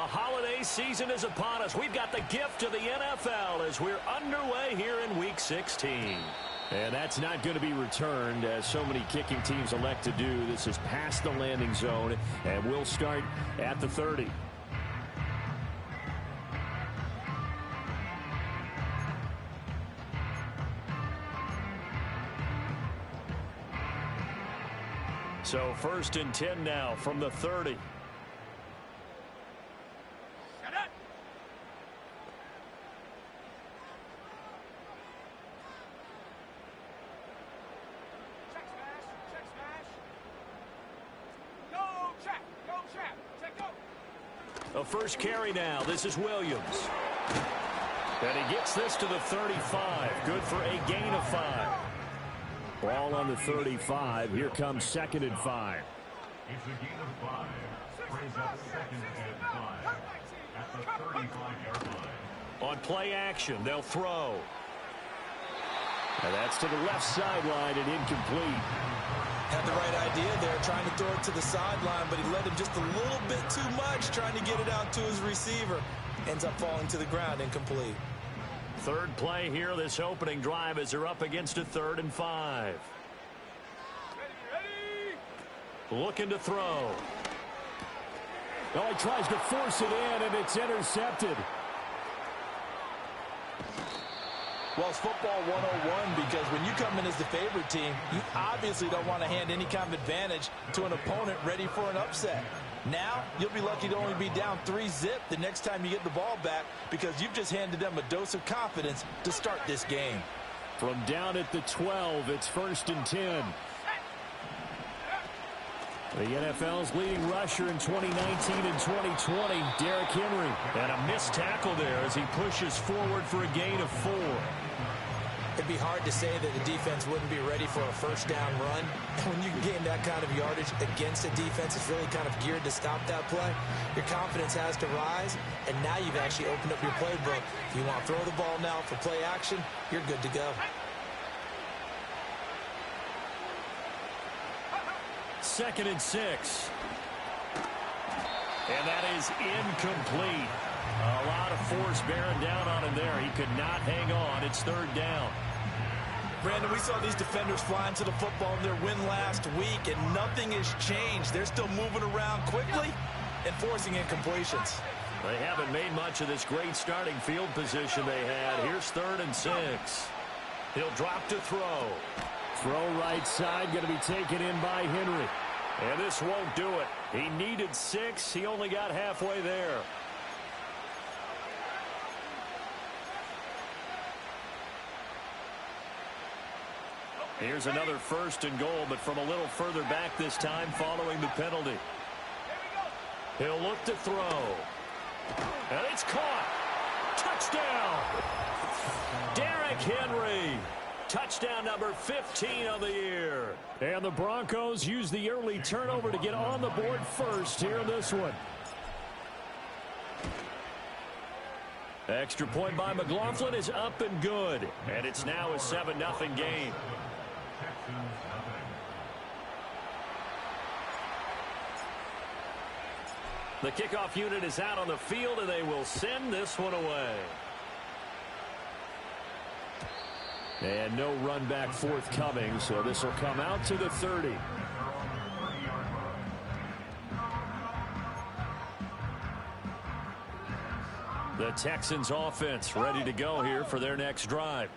holiday season is upon us. We've got the gift of the NFL as we're underway here in Week 16. And that's not going to be returned, as so many kicking teams elect to do. This is past the landing zone, and we'll start at the 30. So 1st and 10 now from the 30. A first carry now. This is Williams. And he gets this to the 35. Good for a gain of 5. Ball on the 35. Here comes 2nd and 5. It's a gain of 5. Brings up 2nd and 5 at the 35-yard line. On play action, they'll throw. And that's to the left sideline and incomplete. Had the right idea there, trying to throw it to the sideline, but he led him just a little bit too much, trying to get it out to his receiver. Ends up falling to the ground, incomplete. Third play here, this opening drive, as they're up against a 3rd and 5. Looking to throw. Oh, he tries to force it in, and it's intercepted. Well, it's football 101, because when you come in as the favorite team, you obviously don't want to hand any kind of advantage to an opponent ready for an upset. Now, you'll be lucky to only be down 3-zip the next time you get the ball back, because you've just handed them a dose of confidence to start this game. From down at the 12, it's 1st and 10. The NFL's leading rusher in 2019 and 2020, Derrick Henry. And a missed tackle there as he pushes forward for a gain of 4. It'd be hard to say that the defense wouldn't be ready for a first down run. When you can gain that kind of yardage against a defense, it's really kind of geared to stop that play. Your confidence has to rise, and now you've actually opened up your playbook. If you want to throw the ball now for play action, you're good to go. 2nd and 6. And that is incomplete. A lot of force bearing down on him there. He could not hang on. It's 3rd down. Brandon, we saw these defenders flying to the football in their win last week, and nothing has changed. They're still moving around quickly and forcing incompletions. They haven't made much of this great starting field position they had. Here's 3rd and 6. He'll drop to throw. Throw right side, going to be taken in by Henry. And this won't do it. He needed 6. He only got halfway there. Here's another 1st and goal, but from a little further back this time following the penalty. He'll look to throw. And it's caught. Touchdown. Derrick Henry. Touchdown number 15 of the year. And the Broncos use the early turnover to get on the board first here in this one. Extra point by McLaughlin is up and good. And it's now a 7-0 game. The kickoff unit is out on the field, and they will send this one away. And no run back forthcoming, so this will come out to the 30. The Texans offense ready to go here for their next drive.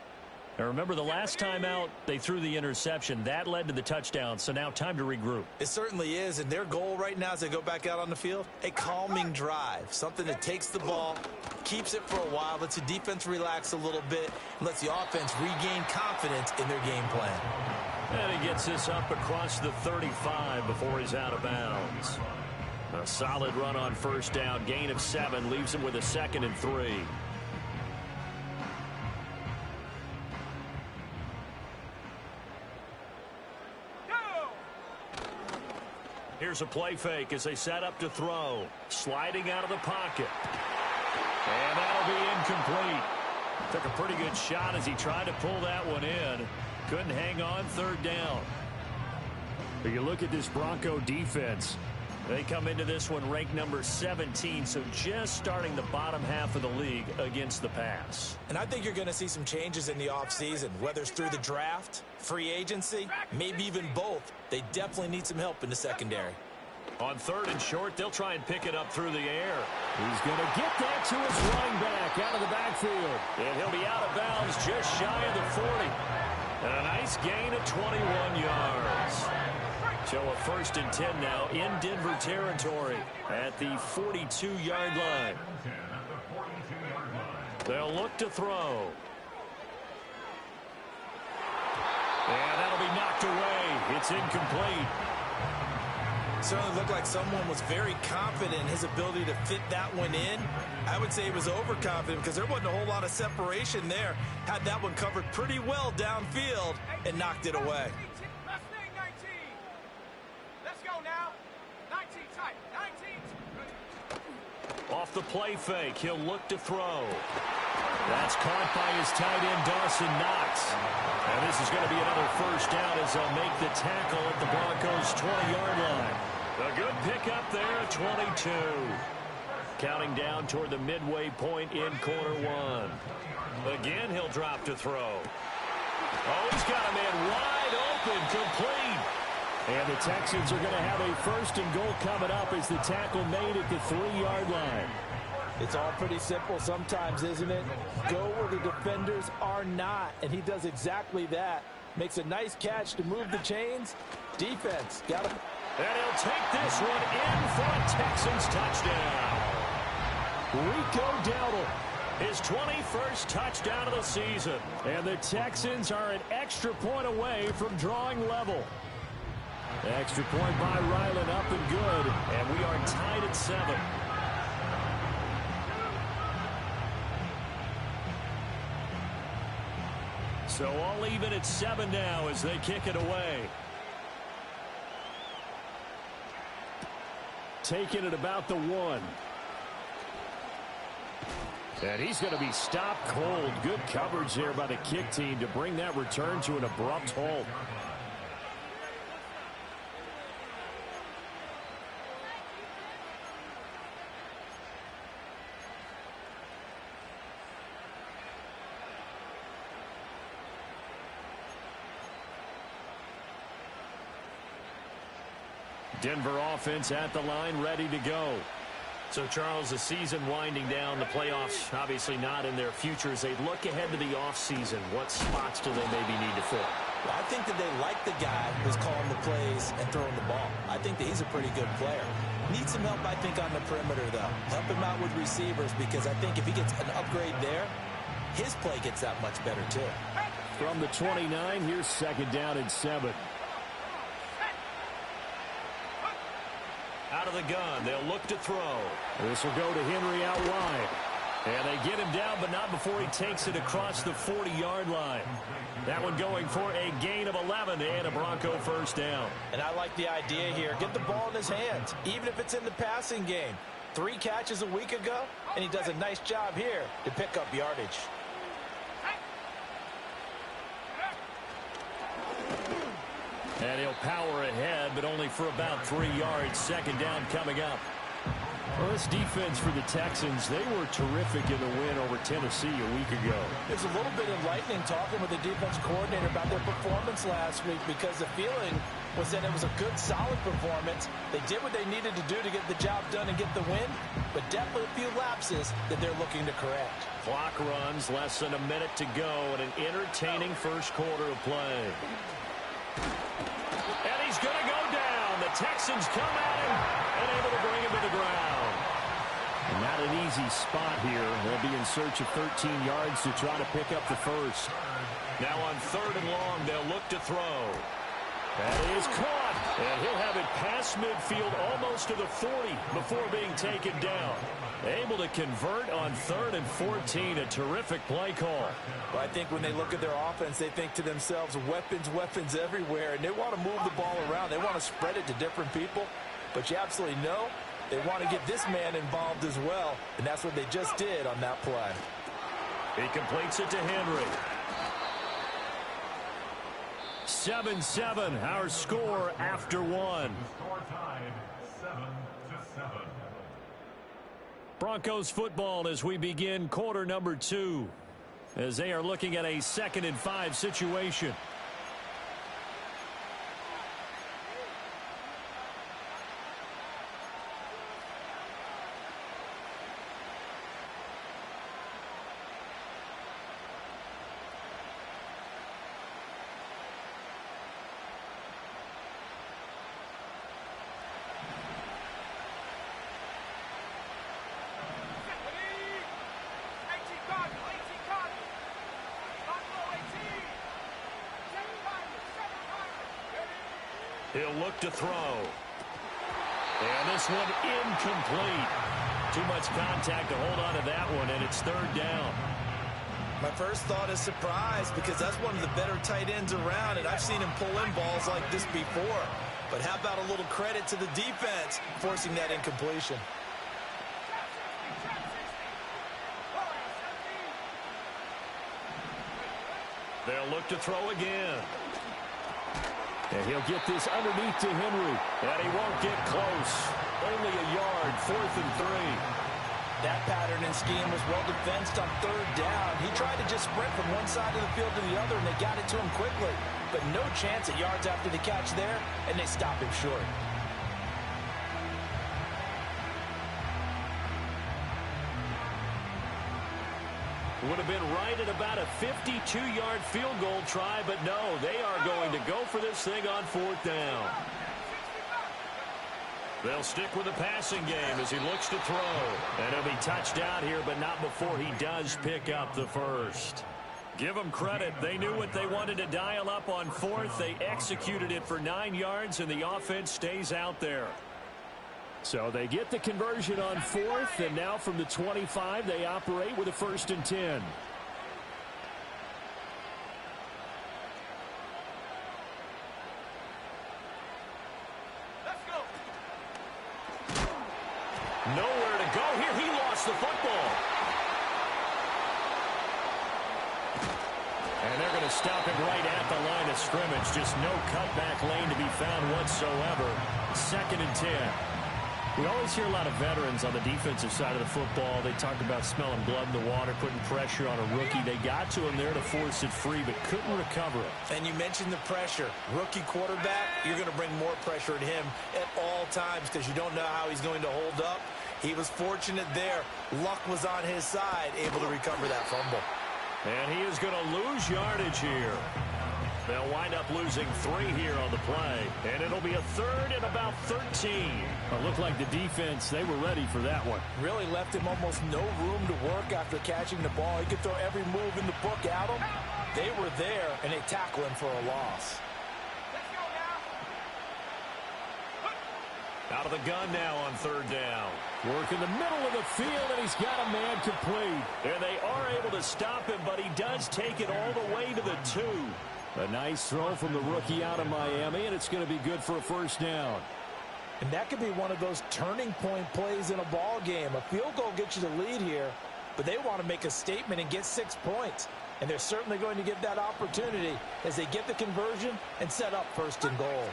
Now remember, the last time out, they threw the interception. That led to the touchdown, so now time to regroup. It certainly is, and their goal right now as they go back out on the field, a calming drive, something that takes the ball, keeps it for a while, lets the defense relax a little bit, and lets the offense regain confidence in their game plan. And he gets this up across the 35 before he's out of bounds. A solid run on 1st down, gain of 7, leaves him with a 2nd and 3. Here's a play fake as they set up to throw. Sliding out of the pocket. And that'll be incomplete. Took a pretty good shot as he tried to pull that one in. Couldn't hang on, 3rd down. But you look at this Bronco defense. They come into this one ranked number 17, so just starting the bottom half of the league against the pass. And I think you're going to see some changes in the offseason, whether it's through the draft, free agency, maybe even both. They definitely need some help in the secondary. On 3rd and short, they'll try and pick it up through the air. He's going to get that to his running back out of the backfield. And he'll be out of bounds just shy of the 40. And a nice gain of 21 yards. So a 1st and 10 now in Denver territory at the 42-yard line. They'll look to throw. And that'll be knocked away. It's incomplete. Certainly looked like someone was very confident in his ability to fit that one in. I would say he was overconfident because there wasn't a whole lot of separation there. Had that one covered pretty well downfield and knocked it away. Off the play fake, he'll look to throw. That's caught by his tight end, Dawson Knox. And this is going to be another 1st down as they'll make the tackle at the Broncos' 20-yard line. A good pickup there at 22. Counting down toward the midway point in quarter 1. Again, he'll drop to throw. Oh, he's got a man wide open, complete. And the Texans are going to have a 1st and goal coming up as the tackle made at the 3-yard line. It's all pretty simple sometimes, isn't it? Go where the defenders are not, and he does exactly that. Makes a nice catch to move the chains. Defense got him. And he'll take this one in for a Texans touchdown. Rico Dowdle. His 21st touchdown of the season. And the Texans are an extra point away from drawing level. Extra point by Ryland, up and good. And we are tied at 7. So all even at 7 now as they kick it away. Taking it about the 1. And he's going to be stopped cold. Good coverage there by the kick team to bring that return to an abrupt halt. Denver offense at the line, ready to go. So, Charles, the season winding down, the playoffs obviously not in their future. As they look ahead to the offseason, what spots do they maybe need to fill? Well, I think that they like the guy who's calling the plays and throwing the ball. I think that he's a pretty good player. Needs some help, I think, on the perimeter, though. Help him out with receivers because I think if he gets an upgrade there, his play gets that much better, too. From the 29, here's 2nd down and 7. Out of the gun, they'll look to throw. This will go to Henry out wide. And they get him down, but not before he takes it across the 40-yard line. That one going for a gain of 11 and a Bronco 1st down. And I like the idea here. Get the ball in his hands, even if it's in the passing game. 3 catches a week ago, and he does a nice job here to pick up yardage. And he'll power ahead, but only for about 3 yards. 2nd down coming up. Well, this defense for the Texans, they were terrific in the win over Tennessee a week ago. There's a little bit enlightening talking with the defense coordinator about their performance last week because the feeling was that it was a good, solid performance. They did what they needed to do to get the job done and get the win, but definitely a few lapses that they're looking to correct. Clock runs, less than a minute to go, and an entertaining 1st quarter of play. And he's going to go down. The Texans come at him and able to bring him to the ground. Not an easy spot here. They'll be in search of 13 yards to try to pick up the 1st. Now on 3rd and long, they'll look to throw. That is caught. And he'll have it past midfield almost to the 40 before being taken down. Able to convert on 3rd and 14. A terrific play call. Well, I think when they look at their offense, they think to themselves, weapons, weapons everywhere. And they want to move the ball around. They want to spread it to different people. But you absolutely know they want to get this man involved as well. And that's what they just did on that play. He completes it to Henry. 7-7, our score after 1. Score tied 7-7. Broncos football as we begin quarter number 2, as they are looking at a 2nd and 5 situation. He'll look to throw. And this one incomplete. Too much contact to hold on to that one, and it's 3rd down. My first thought is surprise, because that's one of the better tight ends around, and I've seen him pull in balls like this before. But how about a little credit to the defense forcing that incompletion? They'll look to throw again. And he'll get this underneath to Henry. And he won't get close. Only a yard, 4th and 3. That pattern and scheme was well defensed on 3rd down. He tried to just sprint from one side of the field to the other, and they got it to him quickly. But no chance at yards after the catch there, and they stop him short. Would have been right at about a 52-yard field goal try, but no, they are going to go for this thing on 4th down. They'll stick with the passing game as he looks to throw. And he'll be touched out here, but not before he does pick up the first. Give them credit. They knew what they wanted to dial up on 4th. They executed it for 9 yards, and the offense stays out there. So they get the conversion on 4th, and now from the 25, they operate with a 1st and 10. Let's go. Nowhere to go here. He lost the football. And they're going to stop him right at the line of scrimmage. Just no cutback lane to be found whatsoever. 2nd and 10. We always hear a lot of veterans on the defensive side of the football. They talk about smelling blood in the water, putting pressure on a rookie. They got to him there to force it free, but couldn't recover it. And you mentioned the pressure. Rookie quarterback, you're going to bring more pressure at him at all times because you don't know how he's going to hold up. He was fortunate there. Luck was on his side, able to recover that fumble. And he is going to lose yardage here. They'll wind up losing 3 here on the play. And it'll be a 3rd and about 13. It looked like the defense, they were ready for that one. Really left him almost no room to work after catching the ball. He could throw every move in the book at him. They were there, and they tackle him for a loss. Let's go now. Out of the gun now on 3rd down. Work in the middle of the field, and he's got a man complete. And they are able to stop him, but he does take it all the way to the 2. A nice throw from the rookie out of Miami, and it's going to be good for a 1st down. And that could be one of those turning point plays in a ball game. A field goal gets you the lead here, but they want to make a statement and get 6 points. And they're certainly going to get that opportunity as they get the conversion and set up 1st and goal.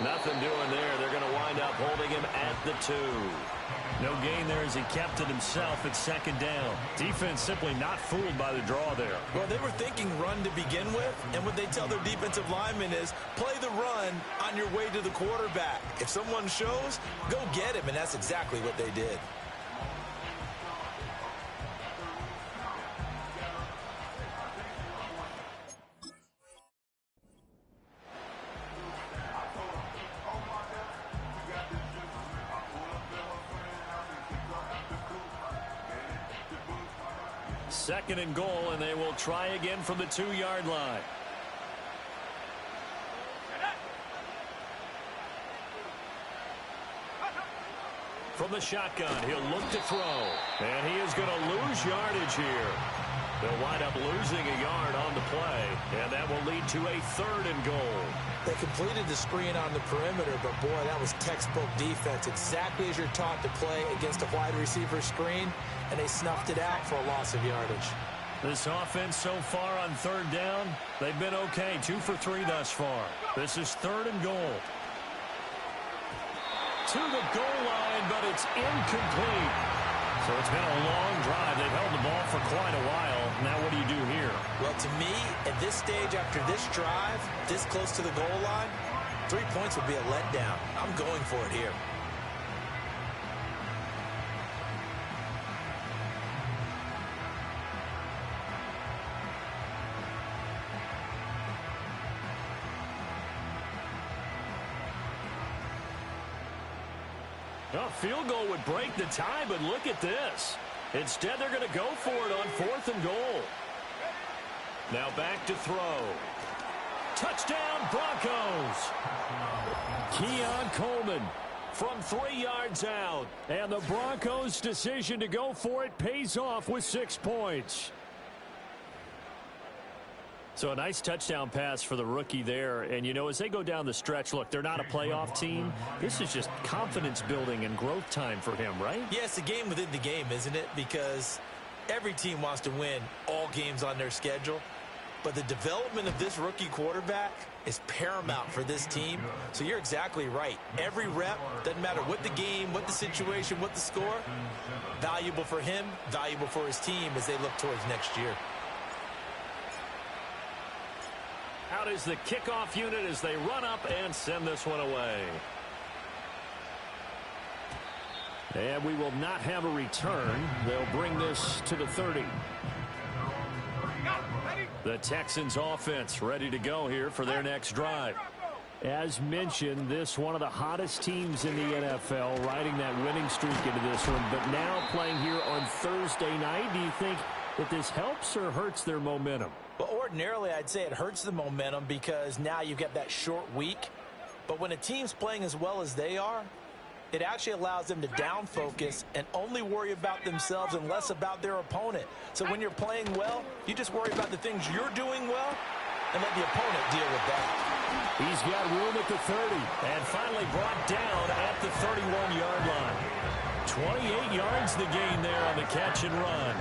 Nothing doing there. They're going to wind up holding him at the 2. No gain there as he kept it himself at 2nd down. Defense simply not fooled by the draw there. Well, they were thinking run to begin with, and what they tell their defensive linemen is play the run on your way to the quarterback. If someone shows, go get him, and that's exactly what they did. Second and goal, and they will try again from the 2-yard line. From the shotgun, he'll look to throw. And he is going to lose yardage here. They'll wind up losing a yard on the play, and that will lead to a 3rd and goal. They completed the screen on the perimeter, but boy, that was textbook defense. Exactly as you're taught to play against a wide receiver screen, and they snuffed it out for a loss of yardage. This offense so far on third down, they've been okay. 2 for 3 thus far. This is 3rd and goal. To the goal line, but it's incomplete. So it's been a long drive. They've held the ball for quite a while. Now what do you do here? Well, to me, at this stage after this drive, this close to the goal line, 3 points would be a letdown. I'm going for it here. A field goal would break the tie, but look at this. Instead, they're going to go for it on 4th and goal. Now back to throw. Touchdown, Broncos. Keon Coleman from 3 yards out. And the Broncos' decision to go for it pays off with 6 points. So a nice touchdown pass for the rookie there. And, you know, as they go down the stretch, look, they're not a playoff team. This is just confidence building and growth time for him, right? Yeah, it's a game within the game, isn't it? Because every team wants to win all games on their schedule. But the development of this rookie quarterback is paramount for this team. So you're exactly right. Every rep, doesn't matter what the game, what the situation, what the score, valuable for him, valuable for his team as they look towards next year. Out is the kickoff unit as they run up and send this one away. And we will not have a return. They'll bring this to the 30. The Texans offense ready to go here for their next drive. As mentioned, this one of the hottest teams in the NFL, riding that winning streak into this one, but now playing here on Thursday night. Do you think that this helps or hurts their momentum? Well, ordinarily, I'd say it hurts the momentum because now you've got that short week. But when a team's playing as well as they are, it actually allows them to down focus and only worry about themselves and less about their opponent. So when you're playing well, you just worry about the things you're doing well and let the opponent deal with that. He's got room at the 30 and finally brought down at the 31-yard line. 28 yards the gain there on the catch and run.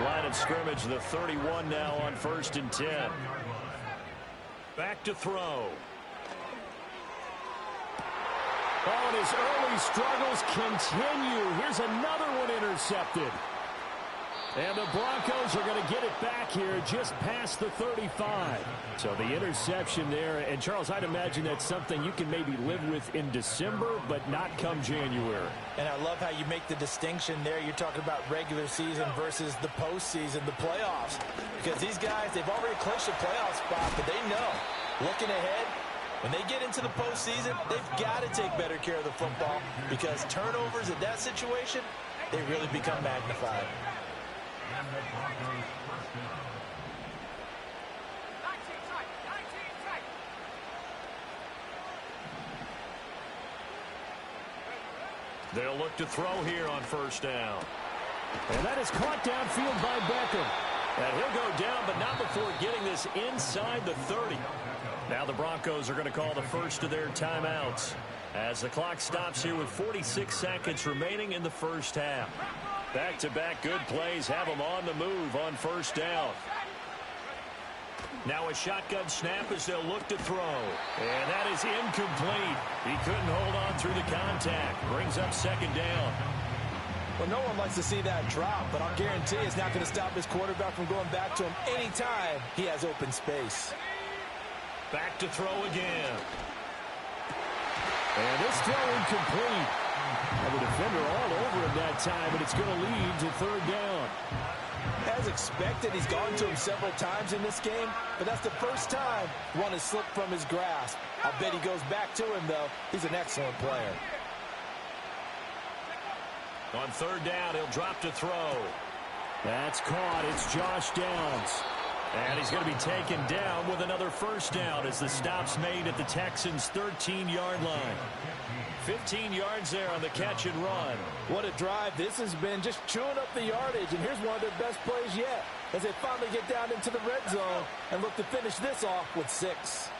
Line of scrimmage, the 31 now on 1st and 10. Back to throw. Oh, and his early struggles continue. Here's another one intercepted. And the Broncos are going to get it back here just past the 35. So the interception there. And, Charles, I'd imagine that's something you can maybe live with in December, but not come January. And I love how you make the distinction there. You're talking about regular season versus the postseason, the playoffs. Because these guys, they've already clinched a playoff spot, but they know, looking ahead, when they get into the postseason, they've got to take better care of the football because turnovers in that situation, they really become magnified. And the Broncos first down. They'll look to throw here on 1st down. And that is caught downfield by Beckham. And he'll go down, but not before getting this inside the 30. Now the Broncos are going to call the first of their timeouts as the clock stops here with 46 seconds remaining in the first half. Back-to-back good plays have them on the move on 1st down. Now a shotgun snap as they'll look to throw. And that is incomplete. He couldn't hold on through the contact. Brings up 2nd down. Well, no one likes to see that drop, but I'll guarantee it's not going to stop his quarterback from going back to him anytime he has open space. Back to throw again. And this throw incomplete. And the defender all over him that time, but it's going to lead to 3rd down. As expected, he's gone to him several times in this game, but that's the first time one has slipped from his grasp. I'll bet he goes back to him, though. He's an excellent player. On 3rd down, he'll drop to throw. That's caught. It's Josh Downs. And he's going to be taken down with another 1st down as the stop's made at the Texans' 13-yard line. 15 yards there on the catch and run. What a drive this has been, just chewing up the yardage. And here's one of their best plays yet as they finally get down into the red zone and look to finish this off with 6.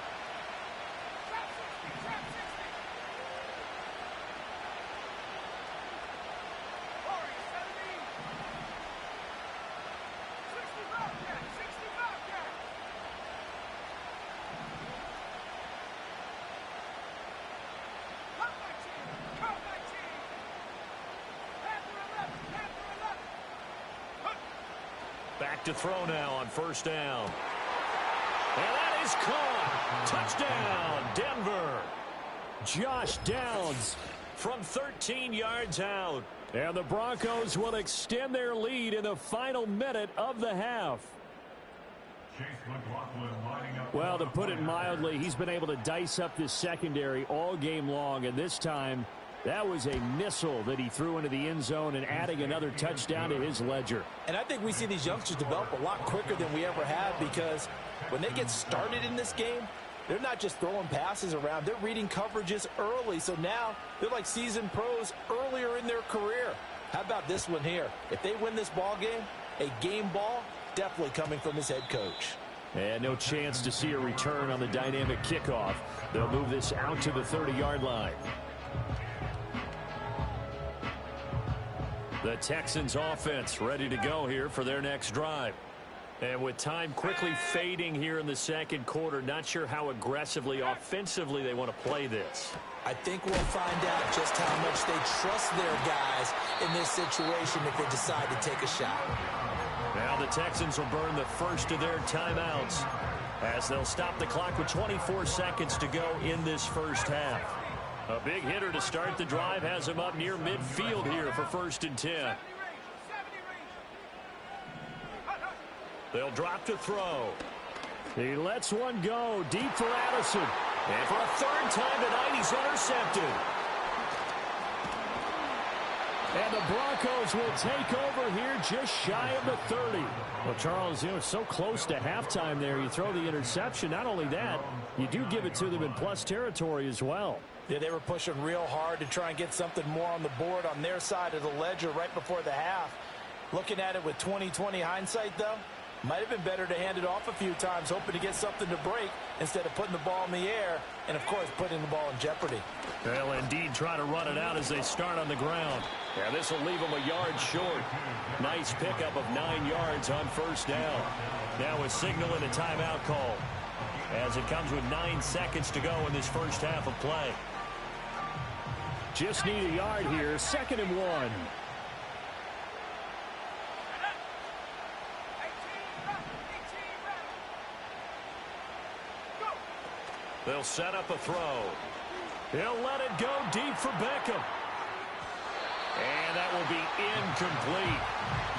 to throw now on first down. And that is caught. Touchdown, Denver. Josh Downs From 13 yards out. And the Broncos will extend their lead in the final minute of the half. Chase McLaughlin lining up. Well, to put it mildly, he's been able to dice up this secondary all game long, and this time that was a missile that he threw into the end zone and adding another touchdown to his ledger. And I think we see these youngsters develop a lot quicker than we ever have, because when they get started in this game, they're not just throwing passes around. They're reading coverages early. So now they're like seasoned pros earlier in their career. How about this one here? If they win this ball game, a game ball, definitely coming from his head coach. And no chance to see a return on the dynamic kickoff. They'll move this out to the 30-yard line. The Texans offense ready to go here for their next drive. And with time quickly fading here in the second quarter, not sure how aggressively, offensively they want to play this. I think we'll find out just how much they trust their guys in this situation if they decide to take a shot. Now the Texans will burn the first of their timeouts as they'll stop the clock with 24 seconds to go in this first half. A big hitter to start the drive has him up near midfield here for 1st and 10. They'll drop to throw. He lets one go deep for Addison. And for a third time tonight, he's intercepted. And the Broncos will take over here just shy of the 30. Well, Charles, you know, it's so close to halftime there. You throw the interception. Not only that, you do give it to them in plus territory as well. Yeah, they were pushing real hard to try and get something more on the board on their side of the ledger right before the half. Looking at it with 20/20 hindsight, though, might have been better to hand it off a few times, hoping to get something to break instead of putting the ball in the air and, of course, putting the ball in jeopardy. They'll indeed try to run it out as they start on the ground. Yeah, this will leave them a yard short. Nice pickup of 9 yards on first down. Now a signal and a timeout call as it comes with 9 seconds to go in this first half of play. Just need a yard here. 2nd and 1. They'll set up a throw. He'll let it go deep for Beckham. And that will be incomplete.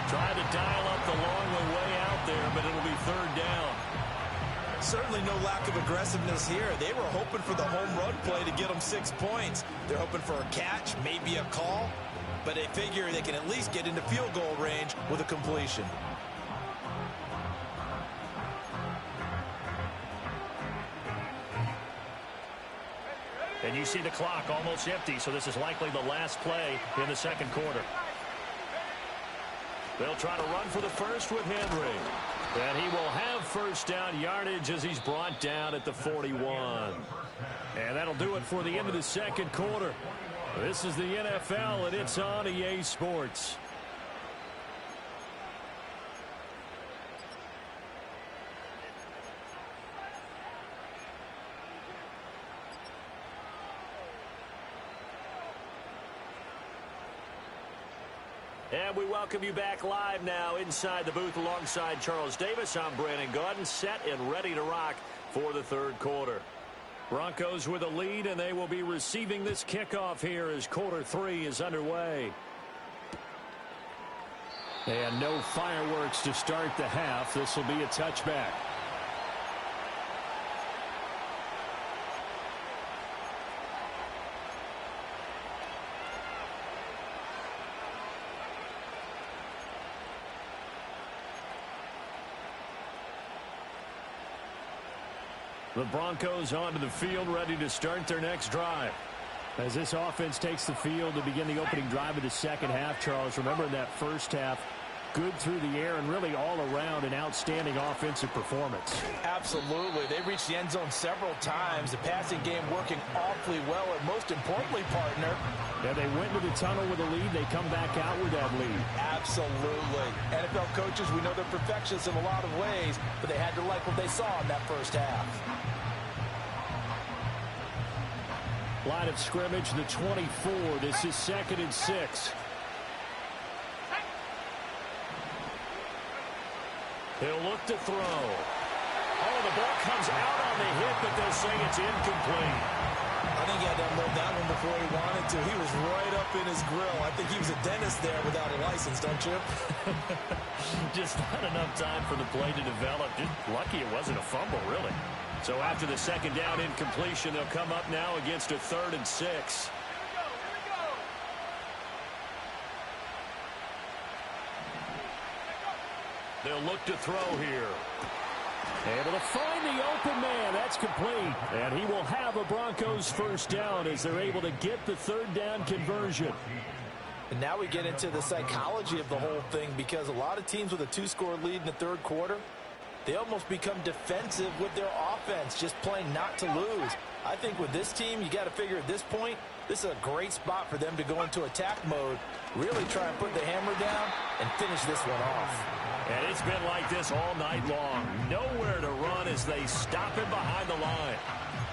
Tried to dial up the long way out there, but it'll be 3rd down. Certainly no lack of aggressiveness here. They were hoping for the home run play to get them 6 points. They're hoping for a catch, maybe a call, but they figure they can at least get into field goal range with a completion. And you see the clock almost empty, so this is likely the last play in the second quarter. They'll try to run for the first with Henry. And he will have first down yardage as he's brought down at the 41. And that'll do it for the end of the second quarter. This is the NFL, and it's on EA Sports. And we welcome you back live now inside the booth alongside Charles Davis. I'm Brandon Gaudin, set and ready to rock for the third quarter. Broncos with a lead, and they will be receiving this kickoff here as quarter 3 is underway. And no fireworks to start the half. This will be a touchback. The Broncos onto the field, ready to start their next drive. As this offense takes the field to begin the opening drive of the second half, Charles, remember in that first half, good through the air and really all around an outstanding offensive performance. Absolutely. They reached the end zone several times. The passing game working awfully well, and most importantly, partner, yeah, they went to the tunnel with a lead. They come back out with that lead. Absolutely. NFL coaches, we know they're perfectionists in a lot of ways, but they had to like what they saw in that first half. Line of scrimmage, the 24. This is 2nd and 6. He'll look to throw. Oh, the ball comes out on the hit, but they'll say it's incomplete. I think he had to unload that one before he wanted to. He was right up in his grill. I think he was a dentist there without a license, don't you? Just not enough time for the play to develop. Just lucky it wasn't a fumble, really. So after the second down incompletion, they'll come up now against a 3rd and 6. They'll look to throw here. Able to find the open man. That's complete. And he will have a Broncos first down as they're able to get the 3rd down conversion. And now we get into the psychology of the whole thing, because a lot of teams with a 2-score lead in the 3rd quarter, they almost become defensive with their offense, just playing not to lose. I think with this team, you got to figure at this point, this is a great spot for them to go into attack mode, really try and put the hammer down and finish this one off. And it's been like this all night long. Nowhere to run as they stop him behind the line.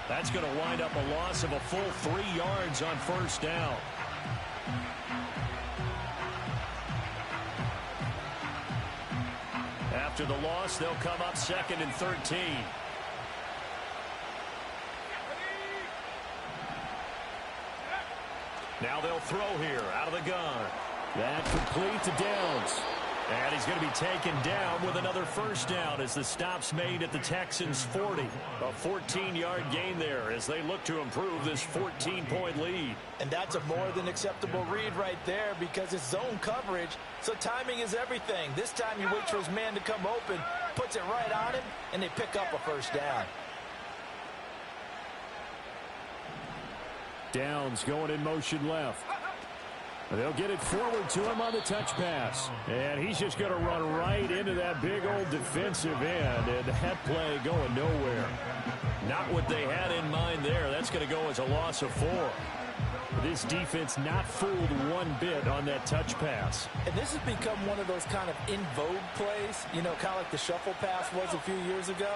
That's going to wind up a loss of a full 3 yards on first down. After the loss, they'll come up 2nd and 13. Now they'll throw here out of the gun. That complete to Downs. And he's going to be taken down with another first down as the stop's made at the Texans' 40. A 14-yard gain there as they look to improve this 14-point lead. And that's a more than acceptable read right there, because it's zone coverage, so timing is everything. This time you wait for his man to come open, puts it right on him, and they pick up a first down. Downs going in motion left. They'll get it forward to him on the touch pass. And he's just going to run right into that big old defensive end. And that play going nowhere. Not what they had in mind there. That's going to go as a loss of 4. This defense not fooled one bit on that touch pass. And this has become one of those kind of in vogue plays, you know, kind of like the shuffle pass was a few years ago.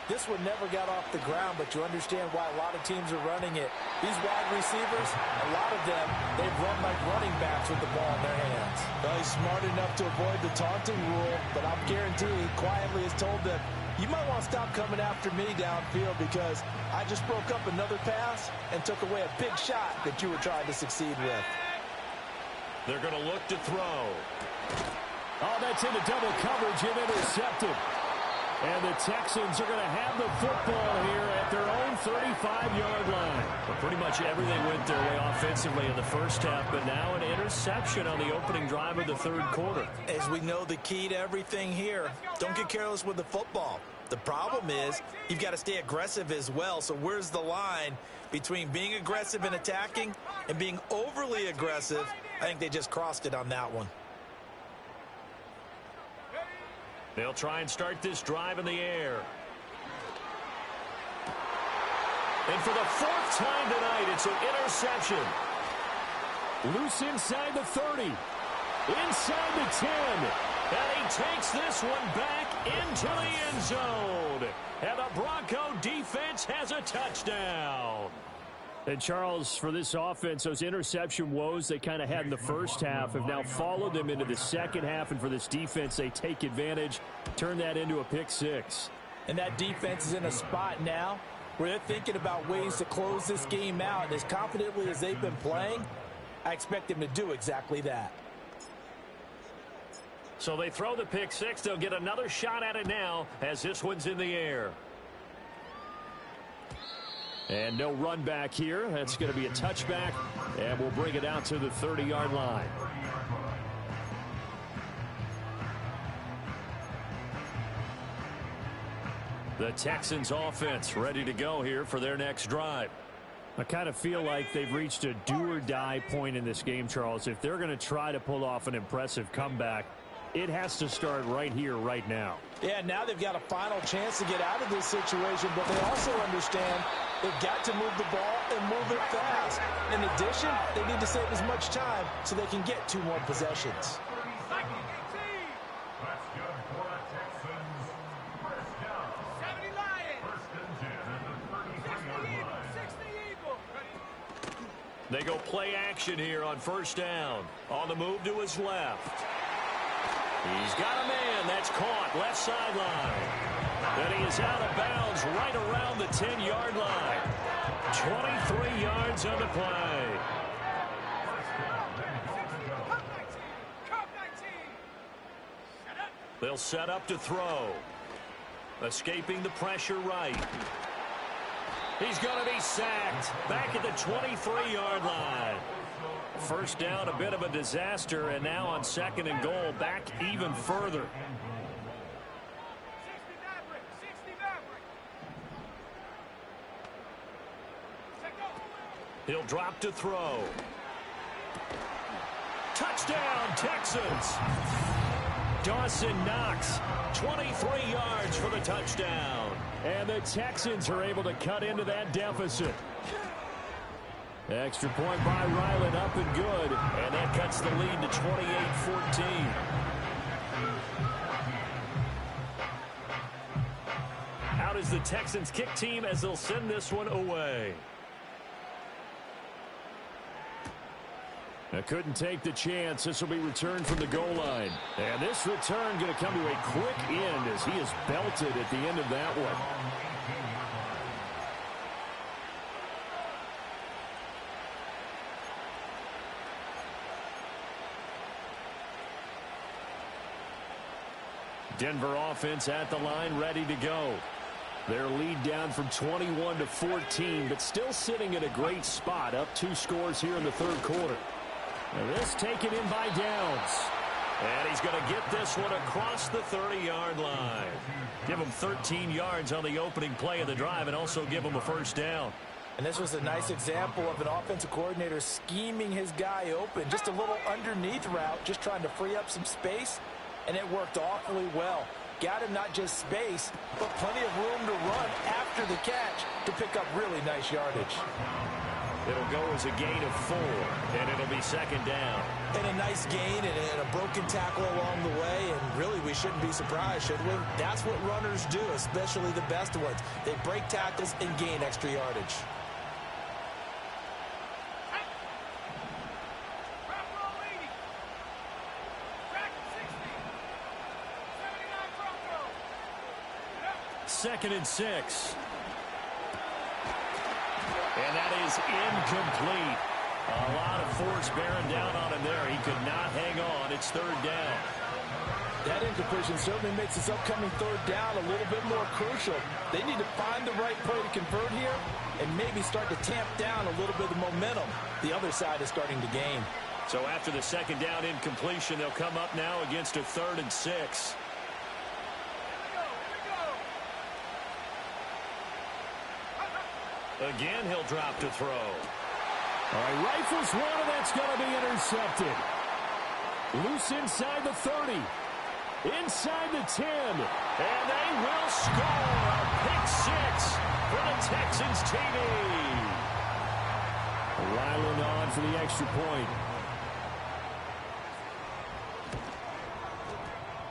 This one never got off the ground, but you understand why a lot of teams are running it. These wide receivers, a lot of them, they've run like running backs with the ball in their hands. Well, he's smart enough to avoid the taunting rule, but I'm guaranteeing he quietly has told them, you might want to stop coming after me downfield because I just broke up another pass and took away a big shot that you were trying to succeed with. They're going to look to throw. Oh, that's into double coverage and intercepted. And the Texans are going to have the football here at their own 35-yard line. But pretty much everything went their way offensively in the first half, but now an interception on the opening drive of the 3rd quarter. As we know, the key to everything here, don't get careless with the football. The problem is you've got to stay aggressive as well. So where's the line between being aggressive and attacking and being overly aggressive? I think they just crossed it on that one. They'll try and start this drive in the air. And for the 4th time tonight, it's an interception. Loose inside the 30. Inside the 10. And he takes this one back into the end zone. And the Bronco defense has a touchdown. And, Charles, for this offense, those interception woes they kind of had in the first half have now followed them into the second half. And for this defense, they take advantage, turn that into a pick 6. And that defense is in a spot now where they're thinking about ways to close this game out. And as confidently as they've been playing, I expect them to do exactly that. So they throw the pick 6. They'll get another shot at it now as this one's in the air. And no run back here. That's going to be a touchback, and we'll bring it out to the 30-yard line. The Texans offense ready to go here for their next drive. I kind of feel like they've reached a do-or-die point in this game, Charles. If they're going to try to pull off an impressive comeback, it has to start right here, right now. Yeah, now they've got a final chance to get out of this situation, but they also understand they've got to move the ball and move it fast. In addition, they need to save as much time so they can get 2 more possessions. That's good for the Texans. First down. 70 Lions. First and 10 at the 33-yard line. They go play action here on first down. On the move to his left. He's got a man. That's caught. Left sideline. And he is out of bounds right around the 10-yard line. 23 yards on the play. They'll set up to throw. Escaping the pressure right. He's going to be sacked. Back at the 23-yard line. First down, a bit of a disaster, and now on 2nd and goal, back even further. He'll drop to throw. Touchdown, Texans. Dawson Knox, 23 yards for the touchdown. And the Texans are able to cut into that deficit. Extra point by Ryland, up and good. And that cuts the lead to 28-14. Out is the Texans kick team as they'll send this one away. I couldn't take the chance. This will be returned from the goal line. And this return going to come to a quick end as he is belted at the end of that one. Denver offense at the line, ready to go. Their lead down from 21 to 14, but still sitting at a great spot, up 2 scores here in the 3rd quarter. And this taken in by Downs. And he's going to get this one across the 30-yard line. Give him 13 yards on the opening play of the drive and also give him a first down. And this was a nice example of an offensive coordinator scheming his guy open. Just a little underneath route, just trying to free up some space, and it worked awfully well. Got him not just space, but plenty of room to run after the catch to pick up really nice yardage. It'll go as a gain of 4, and it'll be 2nd down. And a nice gain and a broken tackle along the way, and really we shouldn't be surprised, should we? That's what runners do, especially the best ones. They break tackles and gain extra yardage. Second and 6. And that is incomplete. A lot of force bearing down on him there. He could not hang on. It's 3rd down. That incompletion certainly makes this upcoming 3rd down a little bit more crucial. They need to find the right play to convert here and maybe start to tamp down a little bit of momentum. The other side is starting to gain. So after the 2nd down incompletion, they'll come up now against a 3rd and 6. Again, he'll drop to throw. All right, rifles one, and that's going to be intercepted. Loose inside the 30. Inside the 10. And they will score a pick 6 for the Texans TD. Ryland on for the extra point.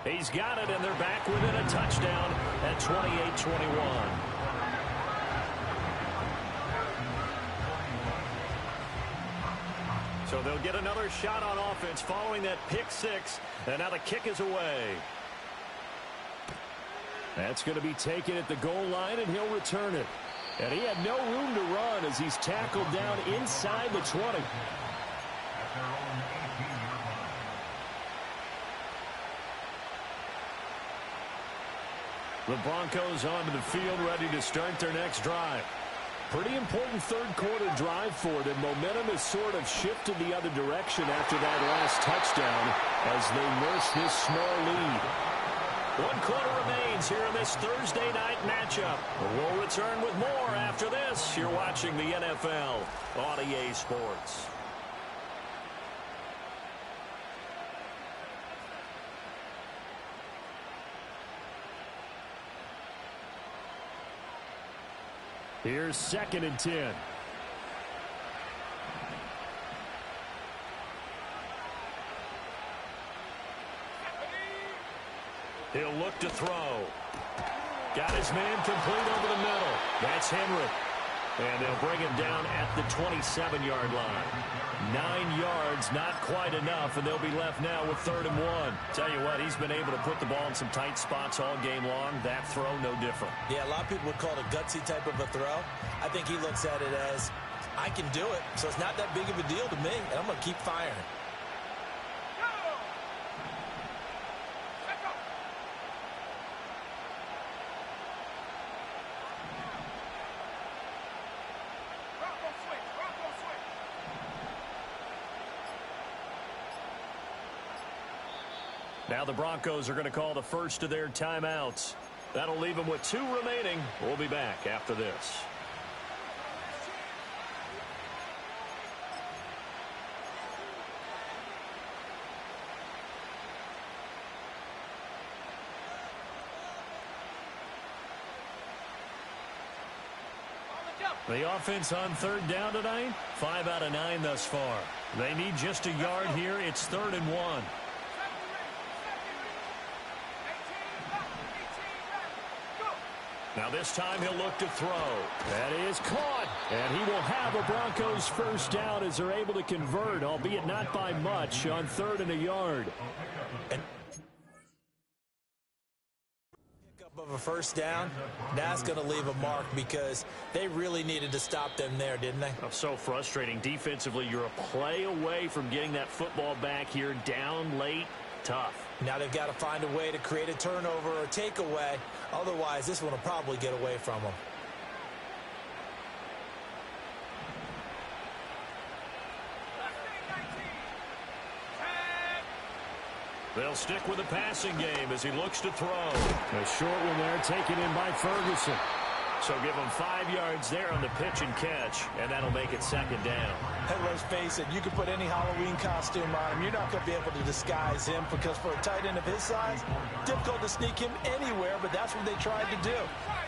He's got it, and they're back within a touchdown at 28-21. So they'll get another shot on offense following that pick 6, and now the kick is away. That's going to be taken at the goal line, and he'll return it. And he had no room to run as he's tackled down inside the 20. The Broncos onto the field, ready to start their next drive. Pretty important 3rd quarter drive for them. Momentum has sort of shifted the other direction after that last touchdown as they nurse this small lead. 1 quarter remains here in this Thursday night matchup. We'll return with more after this. You're watching the NFL on EA Sports. Here's 2nd and 10. He'll look to throw. Got his man complete over the middle. That's Henry. And they'll bring him down at the 27-yard line. 9 yards, not quite enough, and they'll be left now with 3rd and 1. Tell you what, he's been able to put the ball in some tight spots all game long. That throw, no different. Yeah, a lot of people would call it a gutsy type of a throw. I think he looks at it as, I can do it, so it's not that big of a deal to me, and I'm going to keep firing. Now the Broncos are going to call the first of their timeouts. That'll leave them with 2 remaining. We'll be back after this. The offense on 3rd down tonight, 5 out of 9 thus far. They need just a yard here. It's 3rd and 1. Now this time he'll look to throw. That is caught. And he will have a Broncos first down as they're able to convert, albeit not by much, on 3rd and a yard. Pickup of a first down, that's going to leave a mark because they really needed to stop them there, didn't they? Oh, so frustrating. Defensively, you're a play away from getting that football back here, down late. Tough. Now they've got to find a way to create a turnover or takeaway. Otherwise, this one will probably get away from them. They'll stick with the passing game as he looks to throw. A short one there taken in by Ferguson. So give him 5 yards there on the pitch and catch, and that'll make it 2nd down. Hey, let's face it, you can put any Halloween costume on him. You're not going to be able to disguise him because for a tight end of his size, difficult to sneak him anywhere, but that's what they tried to do.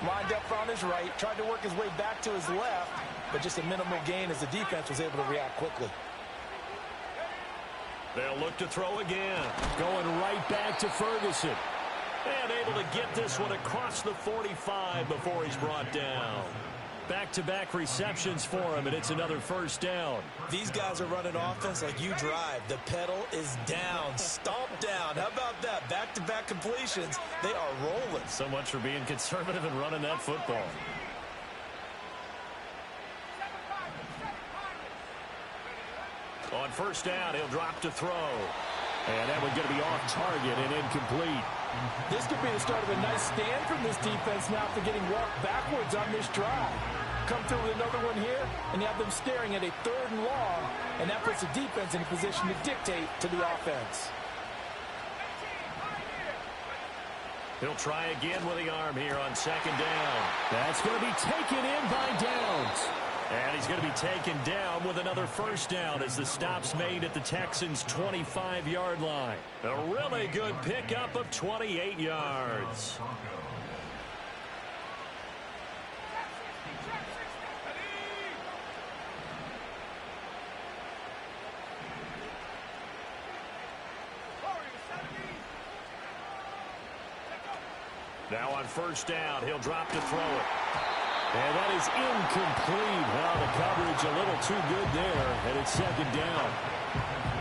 Lined up on his right, tried to work his way back to his left, but just a minimal gain as the defense was able to react quickly. They'll look to throw again. Going right back to Ferguson. And able to get this one across the 45 before he's brought down. Back-to-back receptions for him, and it's another first down. These guys are running offense like you drive. The pedal is down, stomped down. How about that? Back-to-back completions. They are rolling. So much for being conservative and running that football. On first down, he'll drop to throw. And that one's going to be off target and incomplete. This could be the start of a nice stand from this defense now after getting walked backwards on this drive. Come through with another one here, and you have them staring at a 3rd and long, and that puts the defense in a position to dictate to the offense. He'll try again with the arm here on 2nd down. That's going to be taken in by Downs. And he's going to be taken down with another first down as the stop's made at the Texans' 25-yard line. A really good pickup of 28 yards. Now on first down, he'll drop to throw it. And that is incomplete. Well, the coverage a little too good there, and it's 2nd down.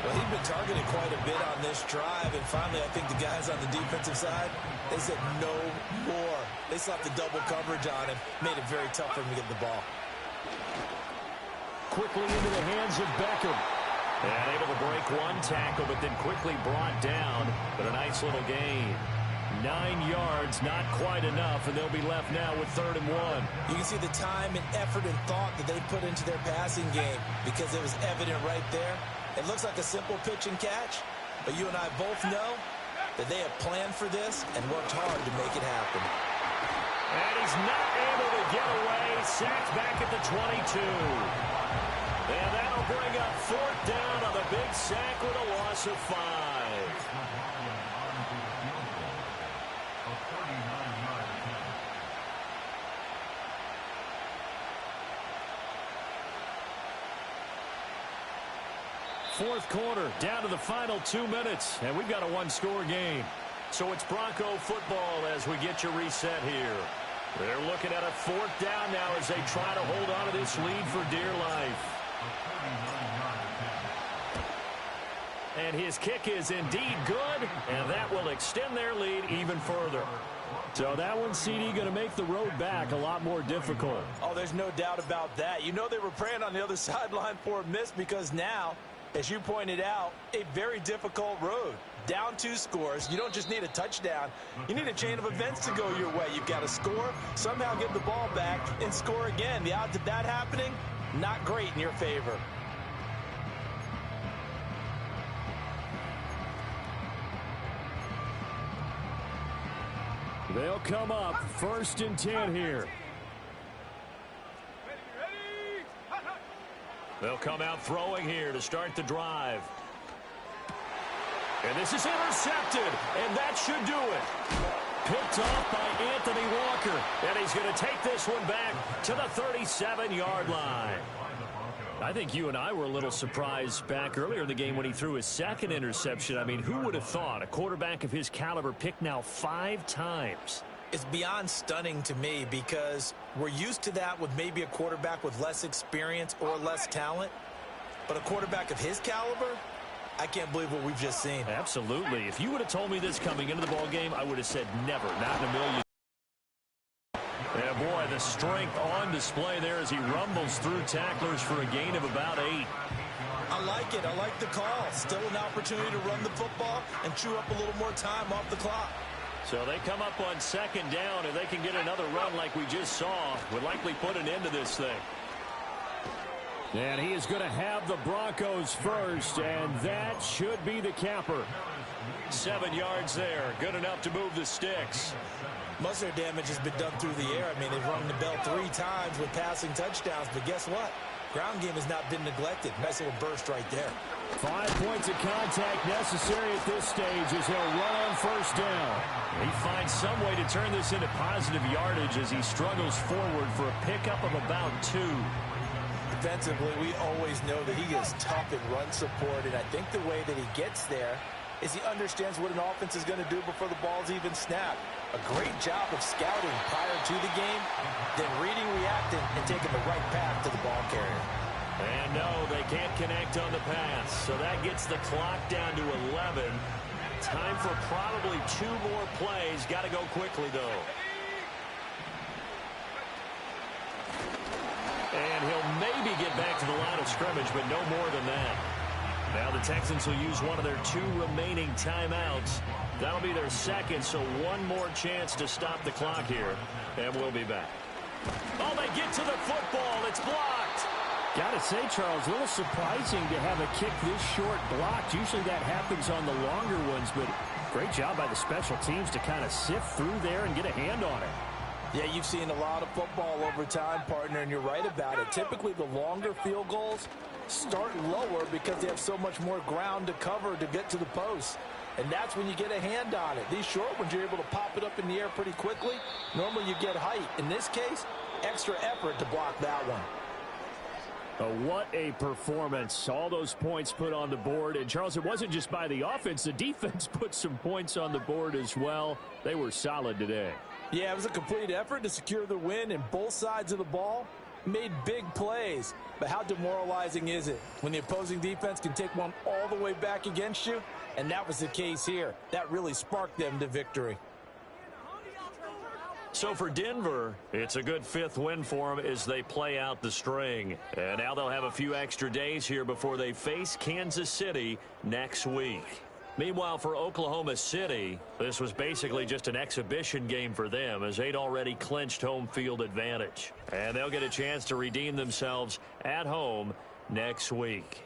Well, he's been targeted quite a bit on this drive, and finally I think the guys on the defensive side, they said no more. They slapped the double coverage on him, made it very tough for him to get the ball. Quickly into the hands of Beckham. And able to break one tackle, but then quickly brought down. But a nice little gain. 9 yards, not quite enough, and they'll be left now with 3rd and 1. You can see the time and effort and thought that they put into their passing game because it was evident right there. It looks like a simple pitch and catch, but you and I both know that they have planned for this and worked hard to make it happen. And he's not able to get away. Sacked back at the 22. And that'll bring up 4th down on the big sack with a loss of 5. Fourth quarter, down to the final 2 minutes, and we've got a one-score game. So it's Bronco football as we get you reset here. They're looking at a 4th down now as they try to hold on to this lead for dear life. And his kick is indeed good, and that will extend their lead even further. So that one, CD, going to make the road back a lot more difficult. Oh, there's no doubt about that. You know they were praying on the other sideline for a miss because now, as you pointed out, a very difficult road. Down 2 scores. You don't just need a touchdown. You need a chain of events to go your way. You've got to score, somehow get the ball back, and score again. The odds of that happening, not great in your favor. They'll come up 1st and 10 here. They'll come out throwing here to start the drive. And this is intercepted, and that should do it. Picked off by Anthony Walker, and he's going to take this one back to the 37-yard line. I think you and I were a little surprised back earlier in the game when he threw his 2nd interception. I mean, who would have thought a quarterback of his caliber picked now 5 times? It's beyond stunning to me because we're used to that with maybe a quarterback with less experience or less talent. But a quarterback of his caliber, I can't believe what we've just seen. Absolutely. If you would have told me this coming into the ballgame, I would have said never, not in a million. And boy, the strength on display there as he rumbles through tacklers for a gain of about 8. I like it. I like the call. Still an opportunity to run the football and chew up a little more time off the clock. So they come up on 2nd down, and they can get another run like we just saw. Would likely put an end to this thing. And he is going to have the Broncos first, and that should be the capper. 7 yards there. Good enough to move the sticks. Most of their damage has been done through the air. I mean, they've rung the bell 3 times with passing touchdowns, but guess what? Ground game has not been neglected. Nice little burst right there. 5 points of contact necessary at this stage as he'll run on 1st down. He finds some way to turn this into positive yardage as he struggles forward for a pickup of about 2. Defensively, we always know that he is tough in run support, and I think the way that he gets there is he understands what an offense is going to do before the ball's even snapped. A great job of scouting prior to the game, then reading, reacting, and taking the right path to the ball carrier. And no, they can't connect on the pass, so that gets the clock down to 11. Time for probably 2 more plays. Got to go quickly, though. And he'll maybe get back to the line of scrimmage, but no more than that. Now the Texans will use one of their 2 remaining timeouts. That'll be their 2nd, so 1 more chance to stop the clock here. And we'll be back. Oh, they get to the football. It's blocked. Gotta say, Charles, a little surprising to have a kick this short blocked. Usually that happens on the longer ones, but great job by the special teams to kind of sift through there and get a hand on it. Yeah, you've seen a lot of football over time, partner, and you're right about it. Typically, the longer field goals start lower because they have so much more ground to cover to get to the post. And that's when you get a hand on it. These short ones, you're able to pop it up in the air pretty quickly. Normally, you get height. In this case, extra effort to block that one. Oh, what a performance. All those points put on the board. And, Charles, it wasn't just by the offense. The defense put some points on the board as well. They were solid today. Yeah, it was a complete effort to secure the win, and both sides of the ball made big plays. But how demoralizing is it when the opposing defense can take one all the way back against you? And that was the case here. That really sparked them to victory. So for Denver, it's a good 5th win for them as they play out the string. And now they'll have a few extra days here before they face Kansas City next week. Meanwhile, for Oklahoma City, this was basically just an exhibition game for them as they'd already clinched home field advantage. And they'll get a chance to redeem themselves at home next week.